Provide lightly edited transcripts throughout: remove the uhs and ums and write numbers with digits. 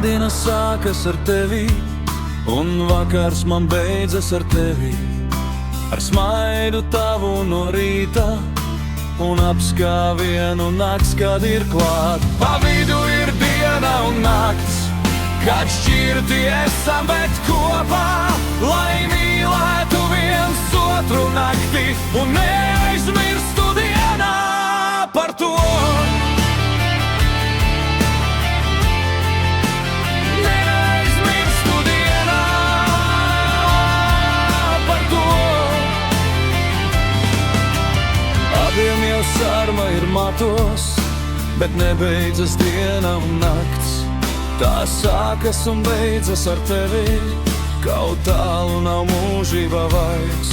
diena sākas ar tevi, un vakars man beidzas ar tevi. Ar smaidu tavu no rīta, un apskāvienu nakts, kad ir klāt. Pa vidu ir diena un nakts, kad šķirti esam, bet kopā, lai mīlētu viens otru nakti, un neaizmirstu dienā par to. Neaizmirstu dienā par to. Abiem jau sarma ir matos, bet nebeidzas diena un nakts. Tā sākas un beidzas ar tevi, kaut tālu nav mūžība vairs.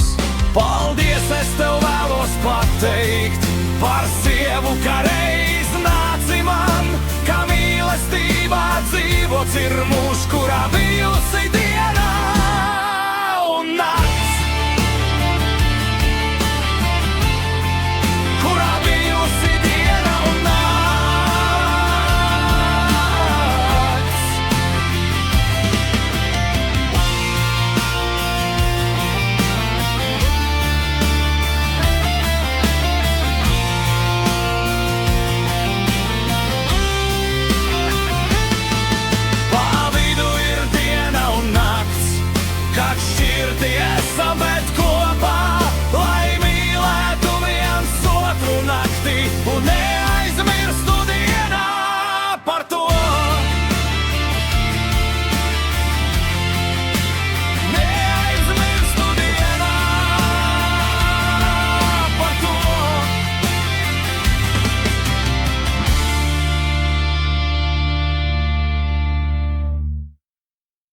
Paldies, es tev vēlos pateikt par sievu, ka reiz nāci man, ka mīlestībā dzīvots ir mūžs, kurā bijusi diena.